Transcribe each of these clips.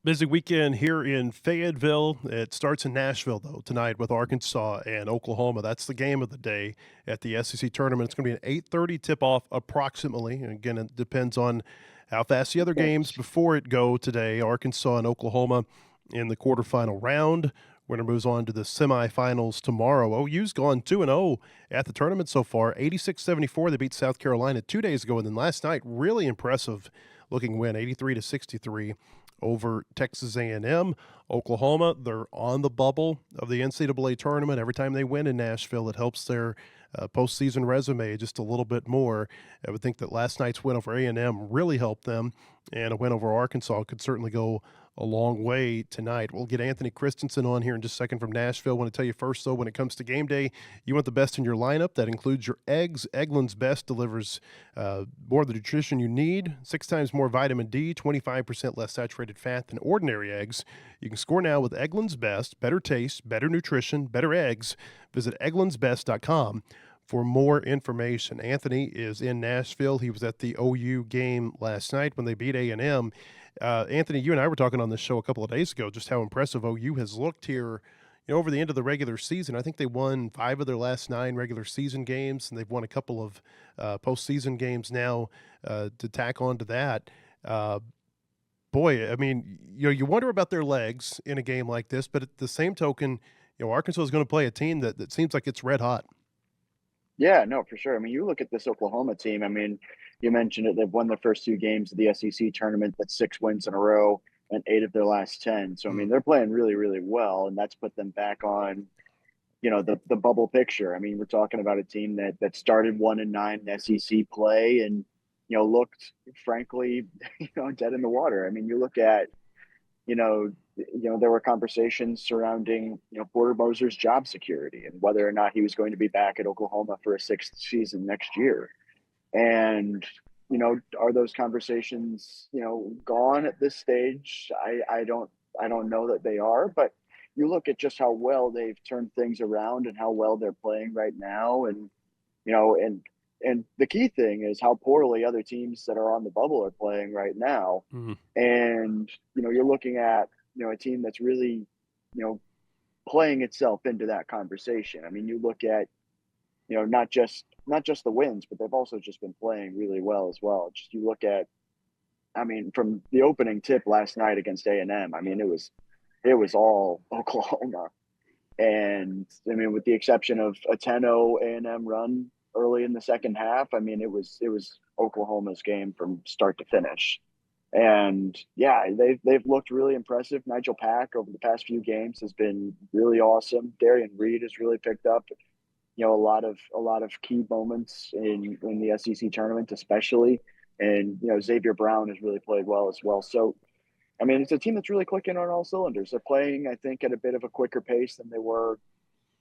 Busy weekend here in Fayetteville. It starts in Nashville, though, tonight with Arkansas and Oklahoma. That's the game of the day at the SEC tournament. It's going to be an 8:30 tip-off approximately. And again, it depends on how fast the other games before it go today. Arkansas and Oklahoma in the quarterfinal round. Winner moves on to the semifinals tomorrow. OU's gone 2-0 at the tournament so far, 86-74. They beat South Carolina 2 days ago, and then last night, really impressive looking win, 83-63 over Texas A&M. Oklahoma, they're on the bubble of the NCAA tournament. Every time they win in Nashville, it helps their postseason resume just a little bit more. I would think that last night's win over A&M really helped them, and a win over Arkansas could certainly go a long way tonight. We'll get Anthony Kristensen on here in just a second from Nashville. I want to tell you first, though, when it comes to game day, you want the best in your lineup. That includes your eggs. Eggland's Best delivers more of the nutrition you need, 6 times more vitamin D, 25% less saturated fat than ordinary eggs. You can score now with Eggland's Best. Better taste, better nutrition, better eggs. Visit egglandsbest.com for more information. Anthony is in Nashville. He was at the OU game last night when they beat A&M. Anthony, you and I were talking on this show a couple of days ago just how impressive OU has looked here, over the end of the regular season. I think they won 5 of their last 9 regular season games, and they've won a couple of postseason games now to tack on to that. Boy, I mean, you wonder about their legs in a game like this, but at the same token, Arkansas is going to play a team that seems like it's red hot. Yeah, no, for sure. I mean, you look at this Oklahoma team. I mean, you mentioned it. They've won their first 2 games of the SEC tournament. That's 6 wins in a row and 8 of their last 10. So, I mean, they're playing really, really well, and that's put them back on, the bubble picture. I mean, we're talking about a team that started 1-9 in SEC play and, looked frankly, dead in the water. I mean, you look at, there were conversations surrounding, Porter Moser's job security and whether or not he was going to be back at Oklahoma for a 6th season next year. And, are those conversations, gone at this stage? I don't know that they are, but you look at just how well they've turned things around and how well they're playing right now. And, and the key thing is how poorly other teams that are on the bubble are playing right now. Mm-hmm. And, you're looking at, a team that's really, playing itself into that conversation. I mean, you look at, not just the wins, but they've also just been playing really well as well. Just you look at, I mean, from the opening tip last night against A&M, I mean, it was all Oklahoma. And I mean, with the exception of a 10-0 A&M run early in the second half, I mean, it was Oklahoma's game from start to finish. And yeah, they've looked really impressive. Nigel Pack over the past few games has been really awesome. Darian Reed has really picked up, a lot of key moments in the SEC tournament, especially. And Xavier Brown has really played well as well. So, I mean, it's a team that's really clicking on all cylinders. They're playing, I think, at a bit of a quicker pace than they were,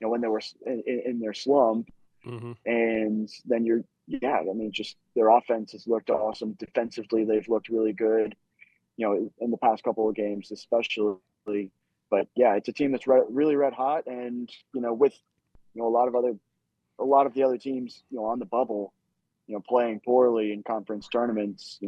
when they were in their slump. Mm-hmm. And then I mean, just their offense has looked awesome. Defensively, they've looked really good, in the past couple of games, especially. But yeah, it's a team that's really red hot, and with a lot of the other teams, on the bubble, playing poorly in conference tournaments.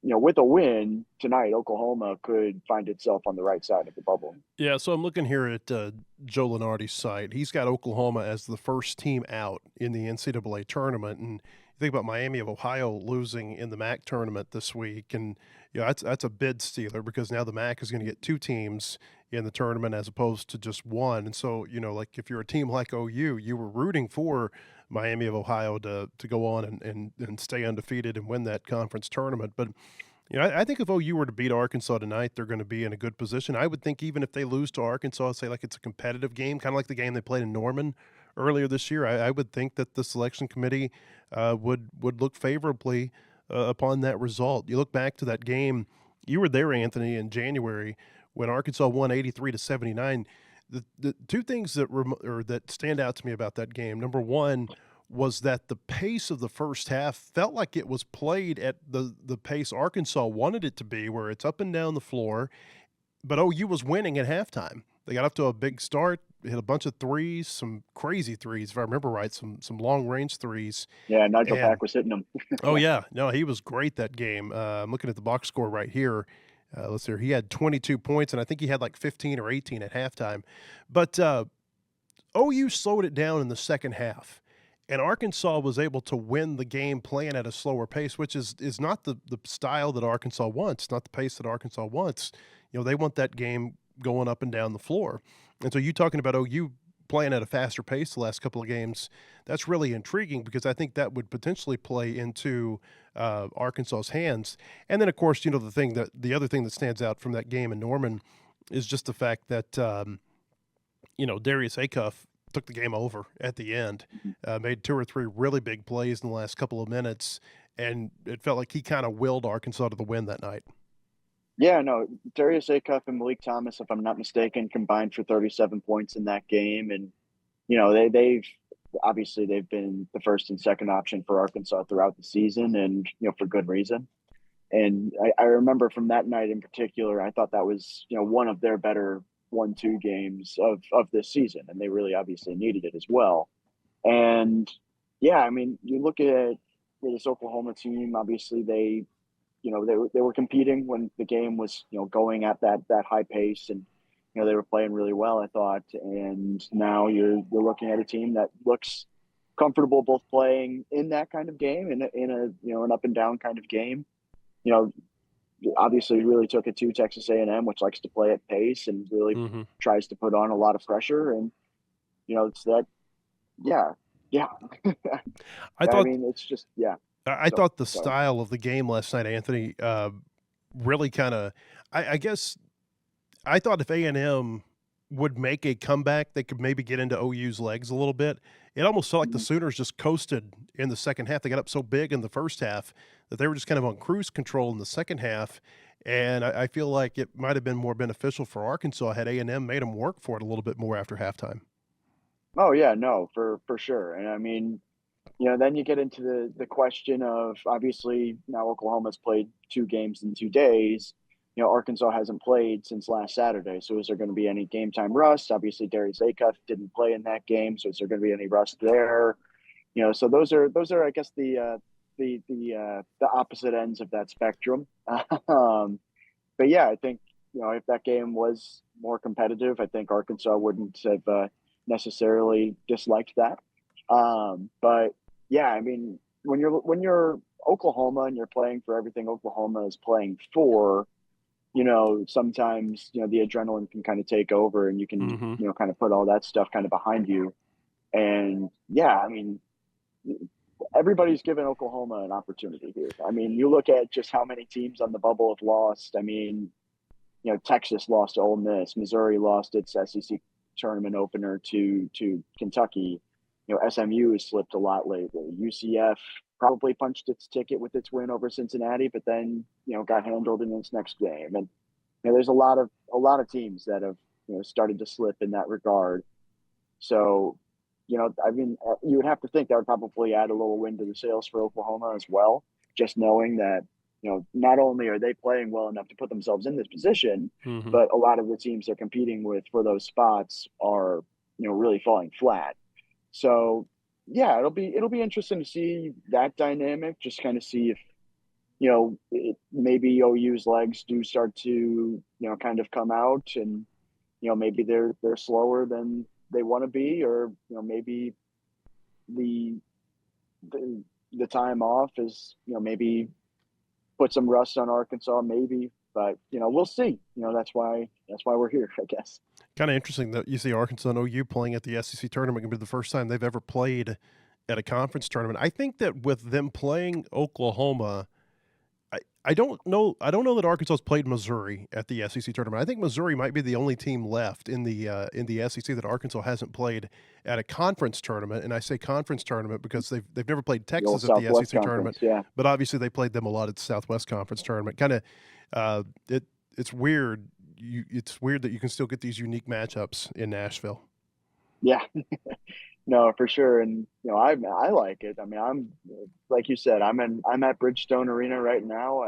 With a win tonight, Oklahoma could find itself on the right side of the bubble. Yeah, so I'm looking here at Joe Lunardi's site. He's got Oklahoma as the first team out in the NCAA tournament, and you think about Miami of Ohio losing in the MAC tournament this week, and that's a bid stealer because now the MAC is going to get 2 teams in the tournament as opposed to just one. And so, like if you're a team like OU, you were rooting for Miami of Ohio to go on and stay undefeated and win that conference tournament. But I think if OU were to beat Arkansas tonight, they're going to be in a good position. I would think even if they lose to Arkansas, say like it's a competitive game, kind of like the game they played in Norman earlier this year, I would think that the selection committee would look favorably upon that result. You look back to that game, you were there, Anthony, in January when Arkansas won 83-79. The 2 things that stand out to me about that game, number one, was that the pace of the first half felt like it was played at the pace Arkansas wanted it to be, where it's up and down the floor, but OU was winning at halftime. They got up to a big start, hit a bunch of threes, some crazy threes, if I remember right, some long-range threes. Yeah, Nigel Pack was hitting them. Oh, yeah. No, he was great that game. I'm looking at the box score right here. Let's see here. He had 22 points, and I think he had like 15 or 18 at halftime. But OU slowed it down in the second half, and Arkansas was able to win the game playing at a slower pace, which is not the style that Arkansas wants, not the pace that Arkansas wants. They want that game going up and down the floor. And so you talking about OU playing at a faster pace the last couple of games, that's really intriguing because I think that would potentially play into Arkansas's hands. And then, of course, the other thing that stands out from that game in Norman is just the fact that Darius Acuff took the game over at the end, made 2 or 3 really big plays in the last couple of minutes, and it felt like he kind of willed Arkansas to the win that night. Yeah, no, Darius Acuff and Malik Thomas, if I'm not mistaken, combined for 37 points in that game. And, they've obviously they've been the first and second option for Arkansas throughout the season, and, for good reason. And I remember from that night in particular, I thought that was, one of their better 1-2 games of this season. And they really obviously needed it as well. And yeah, I mean, you look at this Oklahoma team, obviously they were competing when the game was, going at that high pace, and, they were playing really well, I thought. And now you're looking at a team that looks comfortable both playing in that kind of game and in a, an up and down kind of game. Obviously really took it to Texas A&M, which likes to play at pace and really tries to put on a lot of pressure. And, it's that, yeah. I mean, it's just, yeah. I thought the style of the game last night, Anthony, really kind of, I guess, I thought if A&M would make a comeback, they could maybe get into OU's legs a little bit. It almost felt like the Sooners just coasted in the second half. They got up so big in the first half that they were just kind of on cruise control in the second half. And I feel like it might have been more beneficial for Arkansas had A&M made them work for it a little bit more after halftime. Oh, yeah, no, for sure. And I mean, then you get into the question of, obviously now Oklahoma's played 2 games in 2 days. Arkansas hasn't played since last Saturday. So is there going to be any game time rust? Obviously Darius Acuff didn't play in that game. So is there going to be any rust there? So those are, I guess, the opposite ends of that spectrum. But yeah, I think, if that game was more competitive, I think Arkansas wouldn't have necessarily disliked that. But yeah, I mean, when you're Oklahoma and you're playing for everything Oklahoma is playing for, sometimes, the adrenaline can kind of take over and you can, kind of put all that stuff kind of behind you. And yeah, I mean, everybody's given Oklahoma an opportunity here. I mean, you look at just how many teams on the bubble have lost. I mean, Texas lost to Ole Miss, Missouri lost its SEC tournament opener to Kentucky. SMU has slipped a lot lately. UCF probably punched its ticket with its win over Cincinnati, but then, got handled in its next game. And there's a lot of teams that have, started to slip in that regard. So, I mean, you would have to think that would probably add a little wind to the sails for Oklahoma as well, just knowing that, not only are they playing well enough to put themselves in this position, but a lot of the teams they're competing with for those spots are, really falling flat. So yeah, it'll be interesting to see that dynamic, just kind of see if, maybe OU's legs do start to, kind of come out and, maybe they're slower than they want to be, or, maybe the time off is, maybe put some rust on Arkansas, maybe, but, we'll see. That's why we're here, I guess. Kind of interesting that you see Arkansas and OU playing at the SEC tournament. Going to be the first time they've ever played at a conference tournament. I think that with them playing Oklahoma, I don't know that Arkansas's played Missouri at the SEC tournament. I think Missouri might be the only team left in the SEC that Arkansas hasn't played at a conference tournament. And I say conference tournament because they've never played Texas at the SEC tournament. Yeah. But obviously they played them a lot at the Southwest Conference tournament. Kind of it's weird. It's weird that you can still get these unique matchups in Nashville. Yeah. No, for sure. And, I like it. I mean, I'm, like you said, I'm at Bridgestone Arena right now.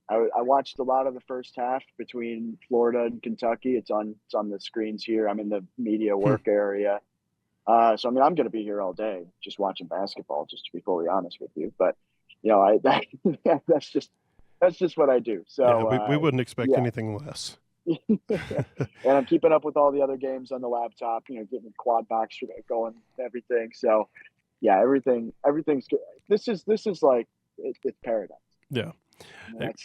I watched a lot of the first half between Florida and Kentucky. It's on the screens here. I'm in the media work area. So, I mean, I'm going to be here all day just watching basketball, just to be fully honest with you. But, that's that's just what I do. Yeah, So we wouldn't expect yeah. anything less. And I'm keeping up with all the other games on the laptop, getting the quad box going, everything. So yeah, everything's good. This is like it's paradise. Yeah. Hey, That's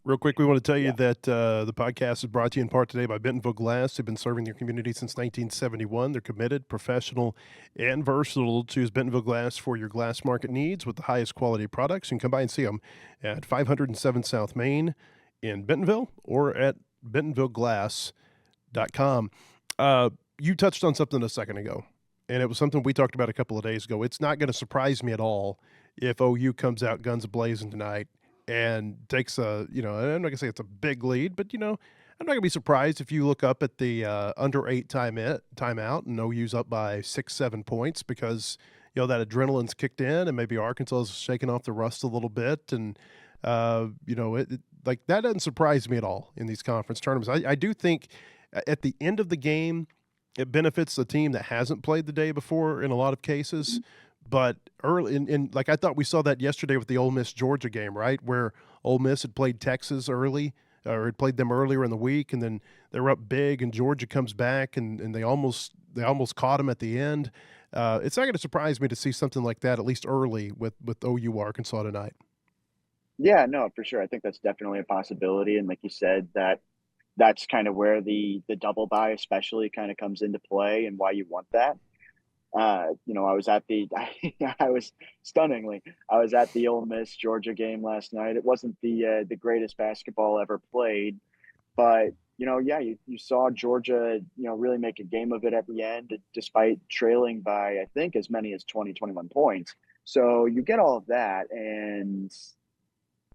real quick, we want to tell you yeah. that the podcast is brought to you in part today by Bentonville Glass. They've been serving their community since 1971. They're committed, professional, and versatile. Choose Bentonville Glass for your glass market needs with the highest quality products. You can come by and see them at 507 South Main in Bentonville or at bentonvilleglass.com. You touched on something a second ago, and it was something we talked about a couple of days ago. It's not going to surprise me at all if OU comes out guns blazing tonight and takes I'm not gonna say it's a big lead, but I'm not gonna be surprised if you look up at the under 8 timeout and OU's up by 6-7 points because that adrenaline's kicked in and maybe Arkansas is shaking off the rust a little bit, and like that doesn't surprise me at all in these conference tournaments. I do think at the end of the game it benefits the team that hasn't played the day before in a lot of cases. But early in like I thought we saw that yesterday with the Ole Miss Georgia game, right, where Ole Miss had played Texas early or had played them earlier in the week, and then they were up big, and Georgia comes back and they almost caught them at the end. It's not going to surprise me to see something like that at least early with OU Arkansas tonight. Yeah, no, for sure. I think that's definitely a possibility. And like you said, that's kind of where the double bye especially kind of comes into play and why you want that. I was at I was stunningly, I was at the Ole Miss Georgia game last night. It wasn't the greatest basketball ever played, but yeah, you saw Georgia, really make a game of it at the end, despite trailing by, I think, as many as 20, 21 points. So you get all of that, and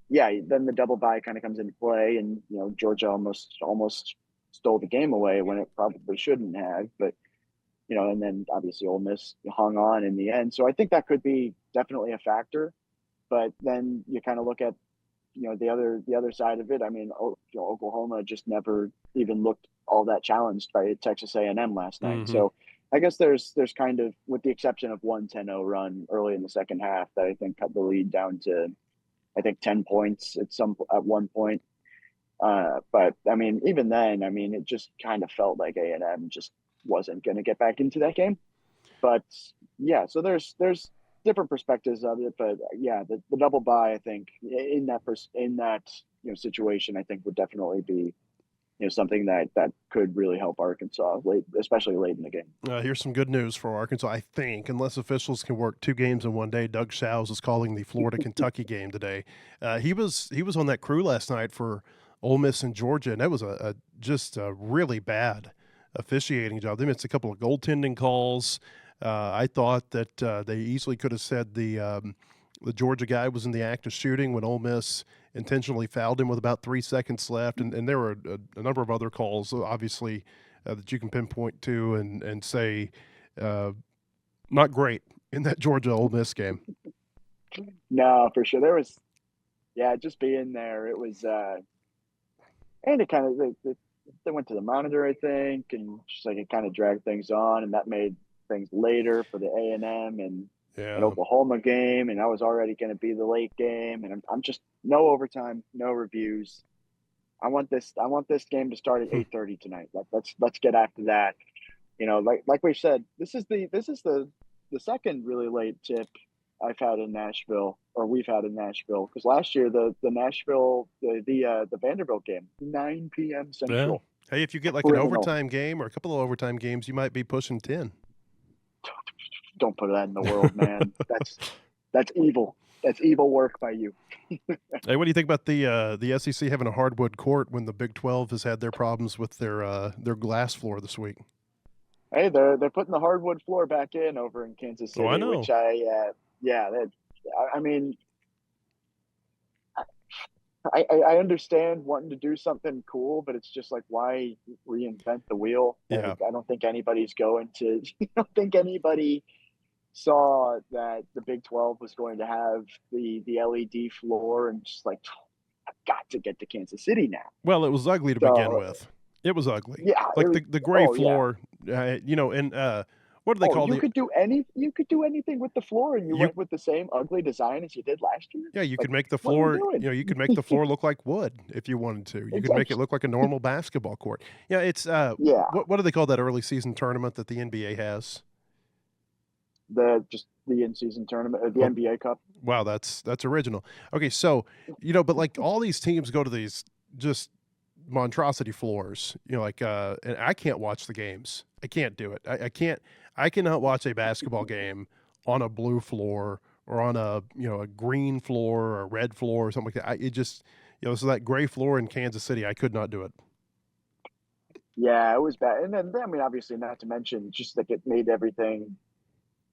yeah, then the double bye kind of comes into play, and Georgia almost stole the game away when it probably shouldn't have, but and then obviously Ole Miss hung on in the end. So I think that could be definitely a factor. But then you kind of look at the other side of it. I mean, Oklahoma just never even looked all that challenged by Texas A&M last night. Mm-hmm. So I guess there's kind of, with the exception of one 10-0 run early in the second half that I think cut the lead down to, I think, 10 points at one point. But I mean, even then, I mean, it just kind of felt like A&M just wasn't going to get back into that game. But yeah, so there's different perspectives of it, but yeah, the double bye, I think, in that situation, I think would definitely be something that could really help Arkansas especially late in the game. Here's some good news for Arkansas. I think, unless officials can work 2 games in one day, Doug Shows is calling the Florida Kentucky game today. He was on that crew last night for Ole Miss and Georgia, and that was just a really bad officiating job. They missed a couple of goaltending calls. I thought that they easily could have said the Georgia guy was in the act of shooting when Ole Miss intentionally fouled him with about 3 seconds left, and there were a number of other calls, obviously, that you can pinpoint to and say not great in that Georgia Ole Miss game. No, for sure. There was, just being there, it was, and it kind of, they went to the monitor, I think, and just like it kind of dragged things on, and that made things later for the A&M and an Oklahoma game, and I was already going to be the late game, and I'm just no overtime, no reviews. I want this game to start at 8:30 tonight. Let's get after that. Like we said, this is the second really late tip I've had in Nashville, or we've had in Nashville, because last year the Nashville the Vanderbilt game, 9 p.m. Central. Yeah. Hey, if you get like an overtime game or a couple of overtime games, you might be pushing 10. Don't put that in the world, man. That's evil. That's evil work by you. Hey, what do you think about the SEC having a hardwood court when the Big 12 has had their problems with their glass floor this week? Hey, they're putting the hardwood floor back in over in Kansas City, I know. which I mean, I understand wanting to do something cool, but it's just like, why reinvent the wheel? Yeah. I don't think anybody's going to. I don't think anybody saw that the Big 12 was going to have the LED floor, and just like, I've got to get to Kansas City now. Well, it was ugly to begin with. It was ugly. Yeah, like the gray floor. And what do they Oh, call the? you could do anything with the floor, and you You went with the same ugly design as you did last year? Yeah, you Like, could make the what are we floor, doing? you could make the floor look like wood if you wanted to. You could make it Exactly. look like a normal basketball court. Yeah, it's Yeah, what do they call that early season tournament that the NBA has? the in-season tournament, the Oh, NBA Cup. wow, that's original. Okay, so, but like all these teams go to these just monstrosity floors, like and I can't watch the games. I can't do it. I cannot watch a basketball game on a blue floor or on a green floor or a red floor or something like that. It just so that gray floor in Kansas City, I could not do it. Yeah, it was bad. And then, I mean, obviously, not to mention just like it made everything.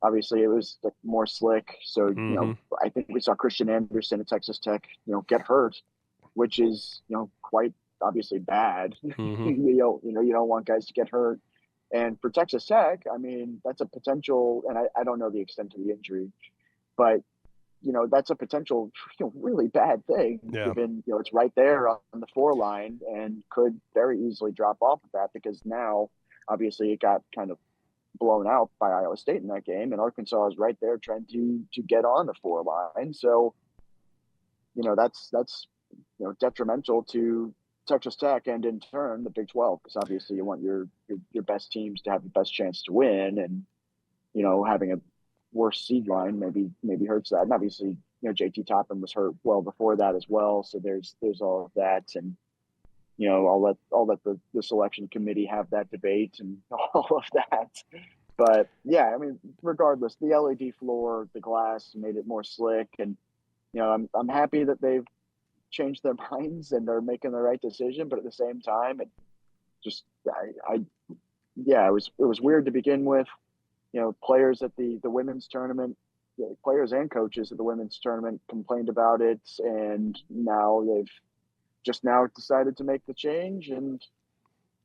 Obviously, it was like more slick. So, Mhm. I think we saw Christian Anderson at Texas Tech, get hurt, which is, quite obviously bad. Mhm. You don't want guys to get hurt. And for Texas Tech, I mean, that's a potential, and I don't know the extent of the injury, but that's a potential, really bad thing Yeah. given, it's right there on the four line and could very easily drop off of that because now, obviously, it got kind of blown out by Iowa State in that game, and Arkansas is right there trying to get on the four line. So, that's detrimental to Texas Tech and in turn the Big 12 because obviously you want your best teams to have the best chance to win, and having a worse seed line maybe hurts that. And obviously, JT Toppin was hurt well before that as well, so there's all of that, and I'll let the selection committee have that debate and all of that. But yeah, I mean, regardless, the LED floor, the glass made it more slick, and I'm happy that they've changed their minds and are making the right decision. But at the same time, it just I yeah, it was weird to begin with. Players at the women's tournament, players and coaches at the women's tournament complained about it, and now they've just now decided to make the change. And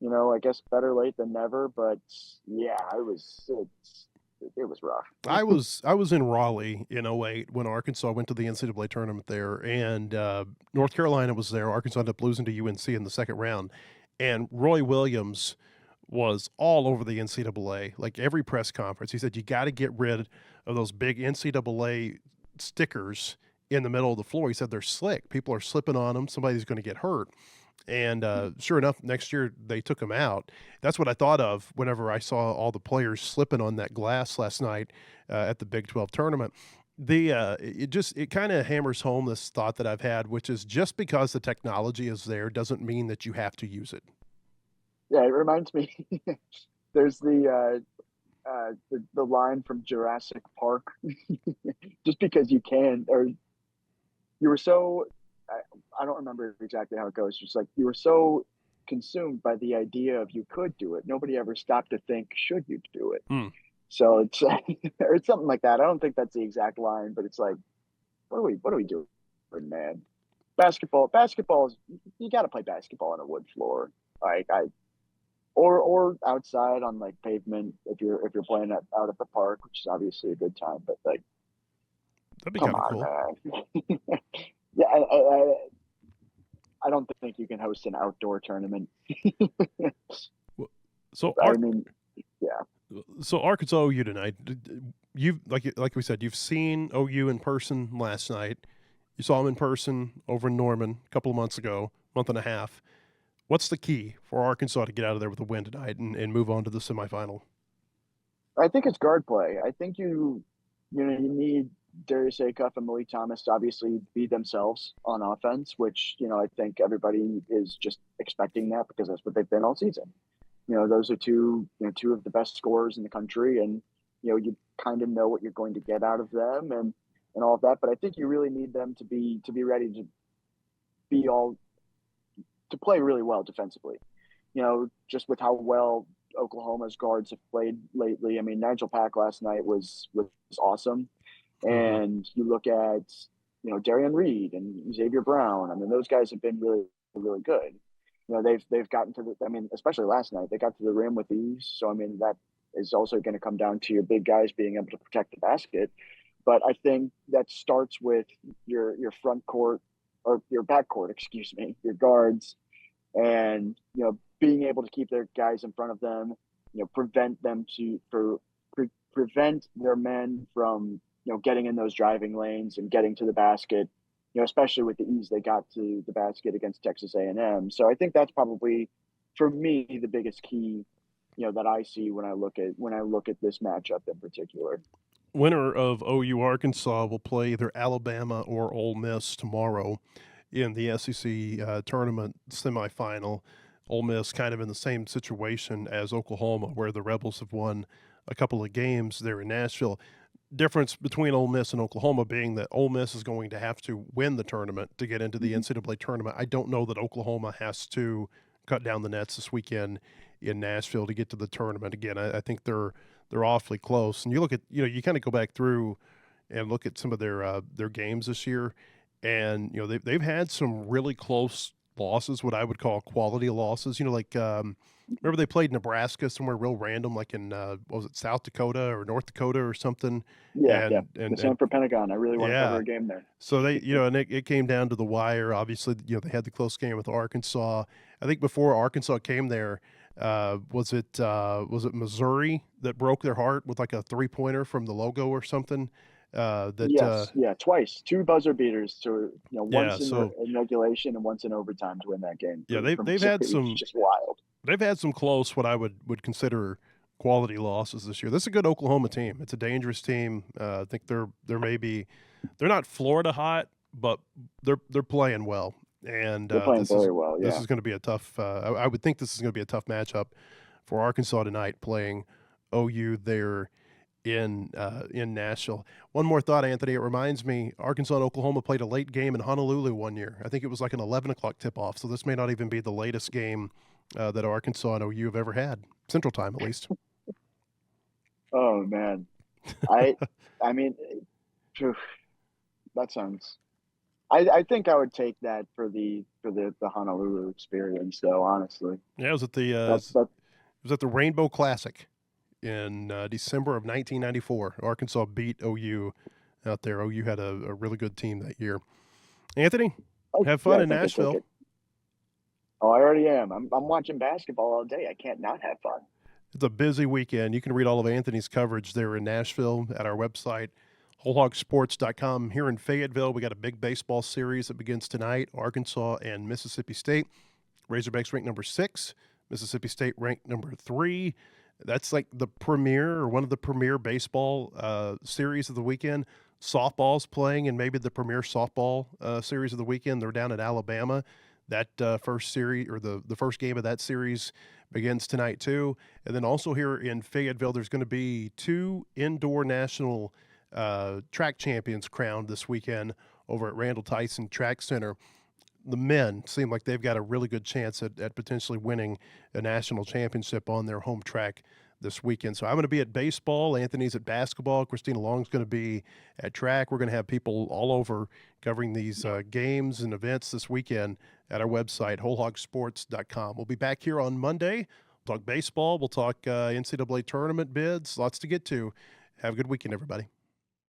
I guess better late than never. But yeah, it was rough. I was in Raleigh in '08 when Arkansas went to the NCAA tournament there, and North Carolina was there. Arkansas ended up losing to UNC in the second round, and Roy Williams was all over the NCAA. Like every press conference, he said, "You got to get rid of those big NCAA stickers in the middle of the floor." He said they're slick. People are slipping on them. Somebody's going to get hurt. And sure enough, next year they took him out. That's what I thought of whenever I saw all the players slipping on that glass last night at the Big 12 tournament. It kind of hammers home this thought that I've had, which is just because the technology is there doesn't mean that you have to use it. Yeah, it reminds me. There's the line from Jurassic Park. Just because you can, or you were so. I don't remember exactly how it goes. Just like you were so consumed by the idea of you could do it, nobody ever stopped to think, should you do it? Hmm. So it's or it's something like that. I don't think that's the exact line, but it's like, what are we doing, man? Basketball is you got to play basketball on a wood floor. Like or outside on like pavement if you're playing out at the park, which is obviously a good time. But like, That'd be come kind of on, cool. man. Yeah, I don't think you can host an outdoor tournament. Well, So, I Ar- mean, yeah, so Arkansas OU tonight. You've like we said, you've seen OU in person last night. You saw them in person over in Norman a couple of months ago, month and a half. What's the key for Arkansas to get out of there with a win tonight and move on to the semifinal? I think it's guard play. I think you need Darius Acuff and Malik Thomas to obviously be themselves on offense, which I think everybody is just expecting that because that's what they've been all season. Those are two of the best scorers in the country, and you kind of know what you're going to get out of them and all of that. But I think you really need them to be ready to be all to play really well defensively. Just with how well Oklahoma's guards have played lately. I mean, Nigel Pack last night was awesome, Mm-hmm. and you look at Darian Reed and Xavier Brown. I mean, those guys have been really really good. They've gotten to the. I mean, especially last night, they got to the rim with ease. So I mean, that is also going to come down to your big guys being able to protect the basket. But I think that starts with your front court or your back court, excuse me, your guards, and being able to keep their guys in front of them, prevent them prevent their men from, getting in those driving lanes and getting to the basket, especially with the ease they got to the basket against Texas A&M. So I think that's probably, for me, the biggest key, that I see when I look at this matchup in particular. Winner of OU Arkansas will play either Alabama or Ole Miss tomorrow in the SEC tournament semifinal. Ole Miss kind of in the same situation as Oklahoma, where the Rebels have won a couple of games there in Nashville. Difference between Ole Miss and Oklahoma being that Ole Miss is going to have to win the tournament to get into the NCAA tournament. I don't know that Oklahoma has to cut down the nets this weekend in Nashville to get to the tournament. Again, I think they're awfully close. And you look at, you kind of go back through and look at some of their games this year, and they've had some really close losses, what I would call quality losses. Like remember they played Nebraska somewhere real random, like in what was it, South Dakota or North Dakota or something? Yeah, And the Sanford Pentagon. I really want to cover yeah, a game there. so they, and it came down to the wire. Obviously, they had the close game with Arkansas. I think before Arkansas came there, was it Missouri that broke their heart with like a 3-pointer from the logo or something? Yes, yeah, twice, 2 buzzer beaters to, Yeah, once so in regulation and once in overtime to win that game. yeah, For they've had Missouri, some it's just wild. close, what I would consider quality losses this year. This is a good Oklahoma team. It's a dangerous team. I think they're not Florida hot, but they're playing well. And They're playing very well. this Yeah. is going to be a tough. I would think this is going to be a tough matchup for Arkansas tonight, playing OU there in Nashville. One more thought, Anthony. It reminds me, Arkansas and Oklahoma played a late game in Honolulu one year. I think it was like an 11 o'clock tip-off. So this may not even be the latest game that Arkansas and OU have ever had, Central Time at least. Oh man, I mean, phew, that sounds. I think I would take that for the Honolulu experience, though. Honestly, Yeah, it was at the that's that. Rainbow Classic in December of 1994. Arkansas beat OU out there. OU had a really good team that year. Anthony, have Yeah, fun I in think I take Nashville. it. Oh, I already am. I'm watching basketball all day. I can't not have fun. It's a busy weekend. You can read all of Anthony's coverage there in Nashville at our website, wholehogsports.com. Here in Fayetteville, we got a big baseball series that begins tonight, Arkansas and Mississippi State. Razorbacks ranked number 6, Mississippi State ranked number 3. That's like the premier or one of the premier baseball series of the weekend. Softball's playing and maybe the premier softball series of the weekend. They're down at Alabama. That first series or the first game of that series begins tonight too. And then also here in Fayetteville, there's going to be 2 indoor national track champions crowned this weekend over at Randall Tyson Track Center. The men seem like they've got a really good chance at potentially winning a national championship on their home track this weekend. So I'm going to be at baseball. Anthony's at basketball. Christina Long's going to be at track. We're going to have people all over covering these games and events this weekend at our website, wholehogsports.com. We'll be back here on Monday. We'll talk baseball. We'll talk NCAA tournament bids. Lots to get to. Have a good weekend, everybody.